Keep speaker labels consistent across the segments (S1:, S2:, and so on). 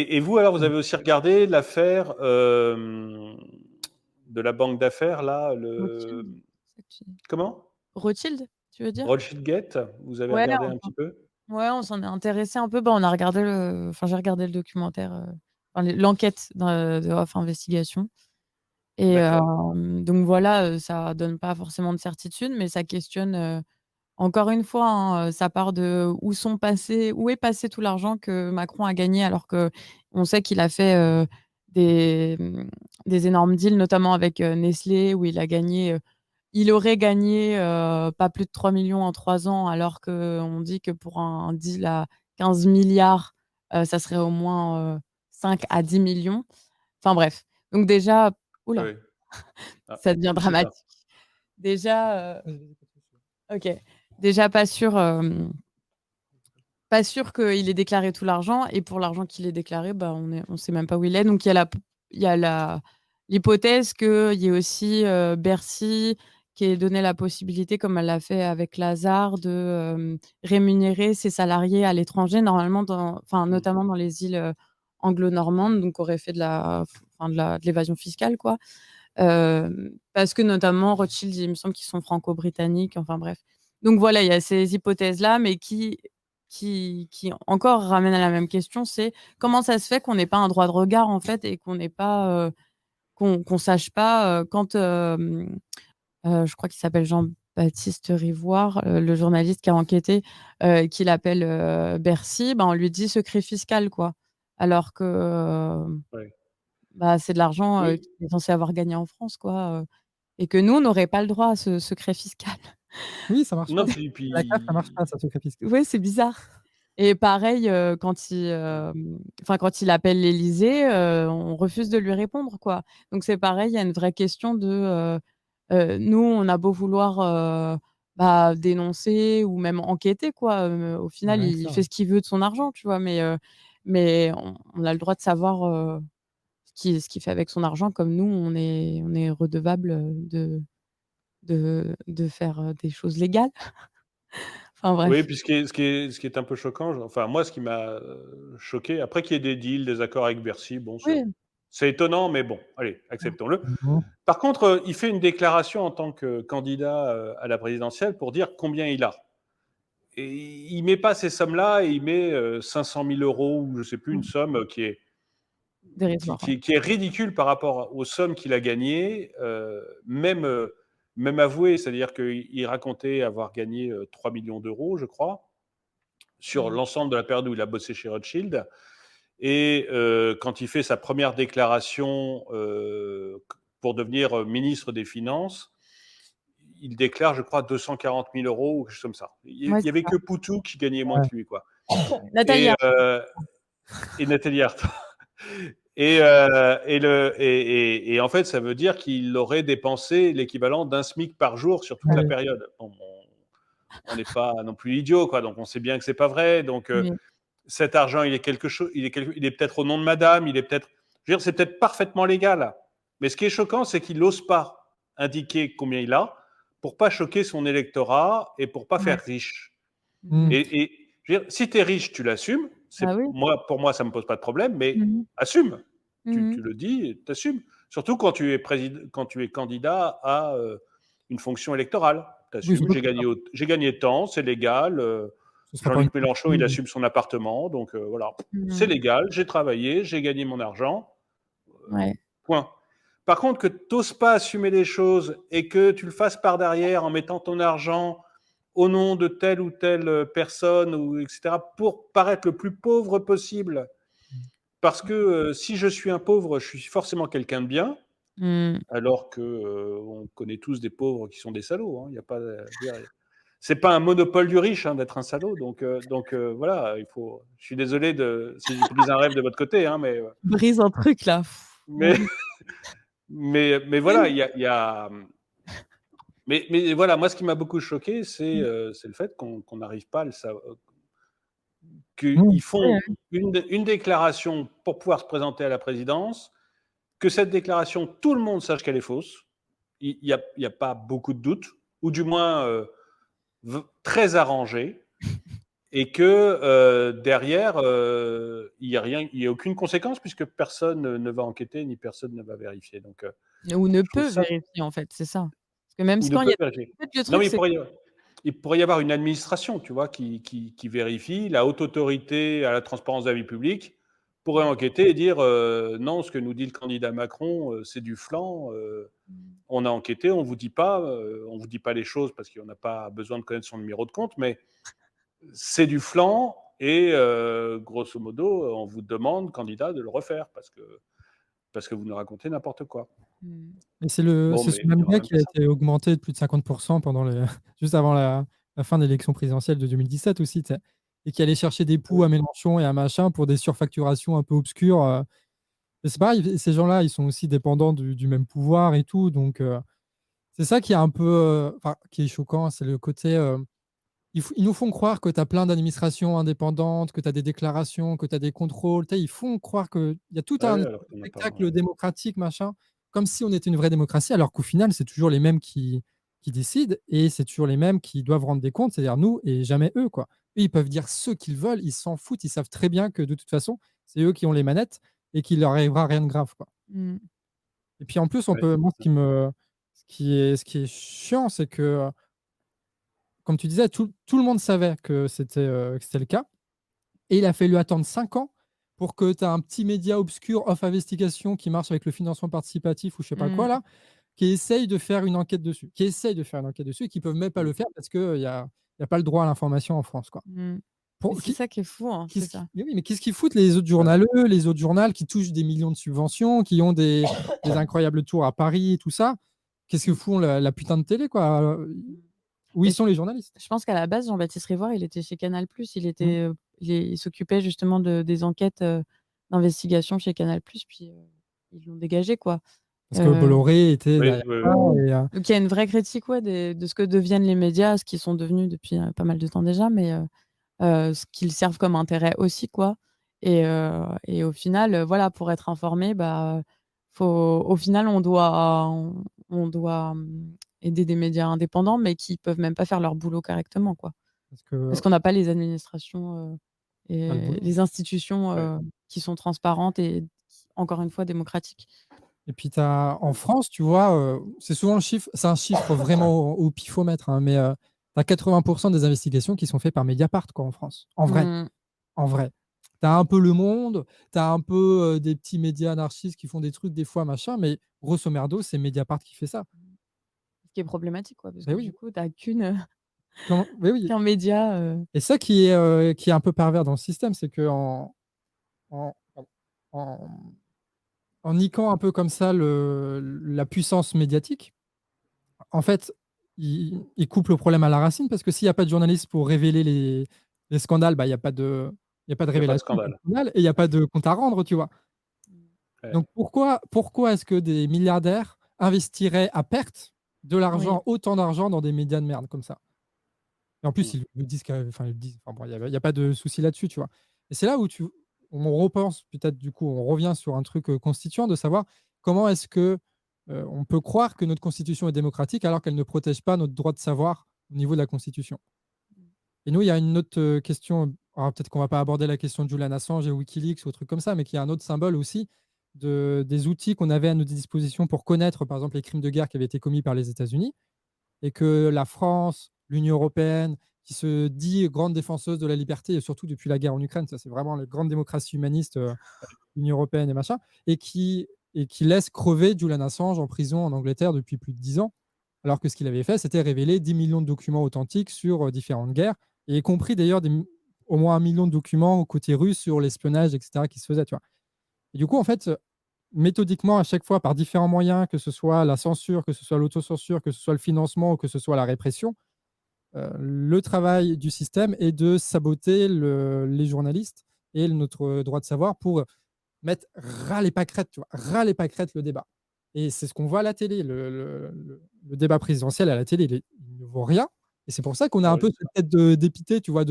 S1: Et vous, alors, vous avez aussi regardé l'affaire de la banque d'affaires, là,
S2: Rothschild,
S1: le...
S2: c'est ça que tu dis?
S1: Comment?
S2: Rothschild, tu veux dire?
S1: Rothschild Gate, vous avez
S2: Ouais,
S1: regardé un
S2: enfin
S1: petit peu?
S2: ouais, on s'en est intéressé un peu. Bah, on a regardé j'ai regardé le documentaire, enfin l'enquête de Off Investigation et
S1: D'accord.
S2: donc voilà, ça donne pas forcément de certitude, mais ça questionne, encore une fois, hein, ça part de où est passé tout l'argent que Macron a gagné alors qu'on sait qu'il a fait, des, des énormes deals, notamment avec, Nestlé où il aurait gagné, pas plus de 3 millions en 3 ans alors qu'on dit que pour un deal à 15 milliards, ça serait au moins, 5 à 10 millions. Enfin bref, donc déjà ouh
S1: Oui,
S2: là,
S1: oui. Ah,
S2: ça devient
S1: c'est ça.
S2: dramatique. Déjà, OK. Déjà pas sûr qu'il ait déclaré tout l'argent et pour l'argent qu'il ait déclaré, bah, on sait même pas où il est. Donc il y a la l'hypothèse qu'il y ait aussi, Bercy qui ait donné la possibilité, comme elle l'a fait avec Lazare, de, rémunérer ses salariés à l'étranger, normalement
S1: Mmh.
S2: notamment dans les îles, anglo-normandes, donc aurait fait de l'évasion fiscale, quoi. Parce que notamment Rothschild, il me semble qu'ils sont franco-britanniques, enfin bref. Donc voilà, il y a ces hypothèses-là, mais qui encore ramènent à la même question, c'est comment ça se fait qu'on n'ait pas un droit de regard en fait et qu'on n'ait pas, qu'on sache pas, quand, je crois qu'il s'appelle Jean-Baptiste Rivoire, le journaliste qui a enquêté, qu'il appelle, Bercy, ben, on lui dit: «Secret fiscal» quoi. Alors que,
S1: Ouais.
S2: bah, c'est de l'argent,
S1: Oui.
S2: qu'il est censé avoir gagné en France quoi, et que nous, on n'aurait pas le droit à ce secret fiscal.
S3: Oui, ça marche pas
S1: Non,
S3: ça. À la CAF, ça marche pas
S1: puis
S3: ça, secret fiscal.
S2: Ouais, c'est bizarre et pareil, quand il appelle l'Élysée, on refuse de lui répondre, quoi. Donc c'est pareil, il y a une vraie question nous, on a beau vouloir, bah, dénoncer ou même enquêter, quoi, au final,
S3: Rien que
S2: il
S3: ça,
S2: fait
S3: ouais.
S2: ce qu'il veut de son argent, tu vois? Mais on a le droit de savoir, ce qu'il fait avec son argent comme nous, on est redevable, de faire, des choses légales. Enfin
S1: oui,
S2: bref.
S1: puis ce qui est un peu choquant, enfin moi, ce qui m'a, choqué, après qu'il y ait des deals, des accords avec Bercy, bon,
S2: Oui.
S1: c'est étonnant, mais bon, allez, acceptons-le.
S3: Mmh mh.
S1: Par contre, il fait une déclaration en tant que candidat, à la présidentielle pour dire combien il a et il met pas ces sommes-là et il met, 500 000 € ou je sais plus, une
S2: Mmh.
S1: somme,
S2: Dérisoire, ouais.
S1: qui est ridicule par rapport aux sommes qu'il a gagnées, même avouées. C'est-à-dire qu'il racontait avoir gagné, 3 millions d'euros, je crois, sur
S2: Mmh.
S1: l'ensemble de la période où il a bossé chez Rothschild. Et quand il fait sa première déclaration pour devenir ministre des Finances, il déclare, je crois, 240 000 € ou quelque chose comme ça. Il
S2: Ouais,
S1: n'y
S2: c'est
S1: avait
S2: ça.
S1: que Poutou qui gagnait moins
S3: Ouais.
S1: que lui, quoi.
S2: Nathalie
S1: Et,
S2: Arthaud.
S1: Nathalie Arthaud. Et en fait, ça veut dire qu'il aurait dépensé l'équivalent d'un SMIC par jour sur toute la
S3: Ouais.
S1: période. Bon, on n'est pas non plus idiot, quoi. Donc on sait bien que c'est pas vrai. Donc
S2: Mais
S1: cet argent, il est peut-être au nom de madame, il est peut-être, je veux dire, c'est peut-être parfaitement légal. Mais ce qui est choquant, c'est qu'il n'ose pas indiquer combien il a pour pas choquer son électorat et pour pas
S2: ouais.
S1: faire riche.
S3: Mmh.
S2: Mmh.
S1: Et je veux dire, si tu es riche, tu l'assumes.
S2: Bah oui.
S1: Pour moi, ça me pose pas de problème, mais
S2: Mmh mh.
S1: assume.
S2: Mmh
S1: Tu
S2: mh.
S1: le dis, tu assumes. Surtout quand tu es candidat à une fonction électorale. Tu
S3: Oui,
S1: assumes,
S3: surtout que ça
S1: j'ai gagné tant, c'est légal.
S3: ce sera pas une
S1: Jean-Luc Mélenchon, il
S3: surprise.
S1: assume son appartement, donc voilà. C'est
S2: Mmh.
S1: légal, j'ai travaillé, j'ai gagné mon argent,
S2: Ouais.
S1: point. Par contre, que tu n'oses pas assumer les choses et que tu le fasses par derrière en mettant ton argent au nom de telle ou telle personne, ou etc., pour paraître le plus pauvre possible. Parce que si je suis un pauvre, je suis forcément quelqu'un de bien,
S2: Mmh.
S1: alors que on connaît tous des pauvres qui sont des salauds. Il y a pas, c'est pas un monopole du riche d'être un salaud. Donc voilà, je suis désolé si j'ai brisé un rêve de votre côté,
S2: Brise un truc là. Mon
S1: mais,
S2: Dieu.
S1: mais voilà, il y a mais voilà, moi, ce qui m'a beaucoup choqué,
S2: Mmh.
S1: c'est le fait qu'on n'arrive pas à le savoir,
S3: Mmh.
S1: qu'ils
S2: Ouais,
S1: font
S2: ouais.
S1: une déclaration pour pouvoir se présenter à la présidence, que cette déclaration, tout le monde sache qu'elle est fausse. Il y a pas beaucoup de doutes, ou du moins très arrangée, et que derrière, il n'y a rien, il y a aucune conséquence puisque personne ne va enquêter ni personne ne va vérifier. Donc,
S2: Ou ne
S1: je trouve
S2: peut
S1: ça,
S2: vérifier, en fait, c'est ça. Parce que même
S1: ou
S2: si
S1: ne
S2: quand il y
S1: peut
S2: a
S1: vérifier.
S2: en fait, le
S1: Non,
S2: truc,
S1: mais
S2: c'est
S1: il pourrait y avoir une administration, tu vois, qui vérifie. La haute autorité à la transparence de la vie publique pourrait
S2: mmh.
S1: enquêter et dire non, ce que nous dit le candidat Macron, c'est du flan.
S2: Mmh.
S1: On a enquêté, on vous dit pas les choses parce qu'on n'a pas besoin de connaître son numéro de compte, mais c'est du flan et grosso modo, on vous demande, candidat, de le refaire parce que vous nous racontez n'importe quoi.
S2: Mmh.
S3: Et
S1: Bon,
S3: c'est ce
S1: mais il
S3: même
S1: n'y aura
S3: gars
S1: même
S3: qui
S1: pas
S3: a
S1: ça.
S3: été augmenté de plus de 50% pendant juste avant la fin de l'élection présidentielle de 2017 aussi, tu sais? Et qui allait chercher des poux
S1: Oui.
S3: à Mélenchon et à machin pour des surfacturations un peu obscures. Et c'est pareil, ces gens-là, ils sont aussi dépendants du même pouvoir et tout. Donc, c'est ça qui est un peu, enfin, qui est choquant, c'est le côté, ils nous font croire que tu as plein d'administrations indépendantes, que tu as des déclarations, que tu as des contrôles. Tu sais, ils font croire qu'il y a tout
S1: Ah
S3: un
S1: oui, alors qu'on n'a pas.
S3: spectacle démocratique, machin, comme si on était une vraie démocratie, alors qu'au final, c'est toujours les mêmes qui décident et c'est toujours les mêmes qui doivent rendre des comptes, c'est-à-dire nous et jamais eux, quoi. Eux, ils peuvent dire ce qu'ils veulent, ils s'en foutent, ils savent très bien que de toute façon, c'est eux qui ont les manettes et qu'il leur arrivera rien de grave, quoi.
S2: Mmh.
S3: Et puis en plus, on
S1: Ouais,
S3: peut moi, ce qui est chiant, c'est que, comme tu disais, tout le monde savait que c'était le cas et il a fallu attendre 5 ans pour que tu as un petit média obscur off investigation qui marche avec le financement participatif ou je sais pas quoi
S2: Mmh.
S3: là, qui essaye de faire une enquête dessus, et qui peuvent même pas
S1: mmh.
S3: le faire parce qu'il y a pas le droit à l'information en France, quoi.
S2: Mmh. Mais
S3: Pour
S2: c'est
S3: qui
S2: ça qui est fou, hein, c'est
S3: qu'est-ce qui
S2: ça.
S3: mais oui, mais qu'est-ce qu'ils foutent les autres
S1: Ouais.
S3: journaleux, les autres journals qui touchent des millions de subventions, qui ont des incroyables tours à Paris et tout ça? Qu'est-ce que
S2: Mmh.
S3: font la putain de télé, quoi?
S2: Mmh.
S3: Où ils
S2: Mais
S3: sont les journalistes?
S2: je pense qu'à la base, Jean-Baptiste Rivoire, il était chez Canal+.
S3: Mmh.
S2: Il s'occupait justement des enquêtes, d'investigation chez Canal+, puis, ils l'ont dégagé, quoi.
S3: Parce que
S2: Heu,
S3: Bolloré était
S1: Oui,
S3: derrière
S1: oui,
S3: ça
S1: oui.
S2: donc il y a une vraie critique, ouais, de ce que deviennent les médias, ce qu'ils sont devenus depuis, pas mal de temps déjà, mais ce qu'ils servent comme intérêt aussi, quoi. Et au final, voilà, pour être informé, bah, faut au final, on doit, aider des médias indépendants, mais qui peuvent même pas faire leur boulot correctement, quoi.
S3: parce que
S2: Parce qu'on n'a pas les administrations,
S3: pas le
S2: et
S3: boulot.
S2: les institutions,
S1: Ouais.
S2: qui sont transparentes et encore une fois démocratiques.
S3: Et puis tu as en France, tu vois, c'est souvent le chiffre c'est un chiffre vraiment au pifomètre, hein, mais tu as 80% des investigations qui sont faites par Mediapart, quoi, en France. En vrai,
S2: Mmh.
S3: en vrai. Tu as un peu Le Monde, tu as un peu, des petits médias anarchistes qui font des trucs des fois, machin, mais grosso merdo, c'est Mediapart qui fait ça.
S2: Ce qui est problématique, quoi, parce
S3: Beh
S2: que
S3: oui,
S2: du coup, tu as qu'une,
S3: comment beh oui,
S2: qu'un média,
S3: et ça qui est un peu pervers dans le système, c'est qu'en en en en niquant un peu comme ça la puissance médiatique, en fait, il coupe le problème à la racine parce que s'il y a pas de journalistes pour révéler les scandales, bah, il y a pas de
S1: Il n'y a pas de
S3: révélation, il y a pas de
S1: scandale.
S3: scandale et il y a pas de compte à rendre, tu vois?
S1: Ouais.
S3: Donc pourquoi est-ce que des milliardaires investiraient à perte de
S2: oui.
S3: l'argent, autant d'argent dans des médias de merde comme ça? Et en plus,
S1: Mmh.
S3: ils le disent enfin, ils le disent, enfin bon, il y a pas de souci là-dessus, tu vois? Et c'est là où on repense peut-être du coup, on revient sur un truc, constituant de savoir comment est-ce que, on peut croire que notre constitution est démocratique alors qu'elle ne protège pas notre droit de savoir au niveau de la constitution? Et nous, il y a une autre, question, alors peut-être qu'on va pas aborder la question de Julian Assange et WikiLeaks ou trucs comme ça, mais qui est un autre symbole aussi des outils qu'on avait à notre disposition pour connaître, par exemple, les crimes de guerre qui avaient été commis par les États-Unis et que la France, l'Union européenne, qui se dit grande défenseuse de la liberté et surtout depuis la guerre en Ukraine, ça c'est vraiment les grandes démocraties humanistes, l'Union européenne et machin, et qui laisse crever Julian Assange en prison en Angleterre depuis plus de 10 ans, alors que ce qu'il avait fait, c'était révéler 10 millions de documents authentiques sur, différentes guerres et y compris d'ailleurs au moins 1 million de documents au côté russe sur l'espionnage et cetera qui se faisait, tu vois? Et du coup, en fait, méthodiquement, à chaque fois, par différents moyens, que ce soit la censure, que ce soit l'autocensure, que ce soit le financement ou que ce soit la répression, le travail du système est de saboter les journalistes et notre droit de savoir pour mettre ras les pâquerettes, tu vois? Ras les pâquerettes le débat. Et c'est ce qu'on voit à la télé. Le débat présidentiel à la télé, il ne vaut rien et c'est pour ça qu'on a
S1: Ah
S3: un
S1: oui,
S3: peu
S1: c'est
S3: cette
S1: ça.
S3: tête de dépité, tu vois?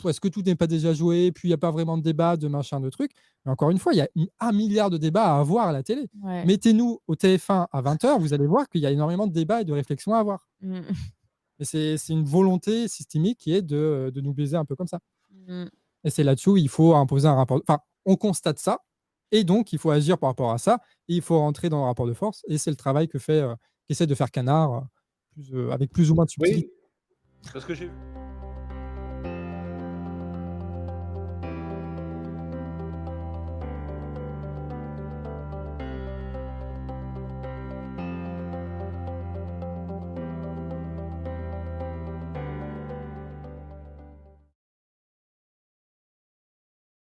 S3: Est-ce que tout n'est pas déjà joué? Puis il y a pas vraiment de débat, de machin, de trucs. Mais encore une fois, il y a 1 milliard de débats à avoir à la télé.
S2: Ouais.
S3: Mettez-nous au TF1 à 20h, vous allez voir qu'il y a énormément de débats et de réflexions à avoir.
S2: Mmh.
S3: Mais c'est une volonté systémique qui est de nous baiser un peu comme ça.
S2: Mmh.
S3: Et c'est là-dessus où il faut imposer un rapport. Enfin, on constate ça, et donc il faut agir par rapport à ça, et il faut rentrer dans le rapport de force. Et c'est le travail qu'essaie de faire Canard, avec plus ou moins de subtilité.
S1: Oui, parce que j'ai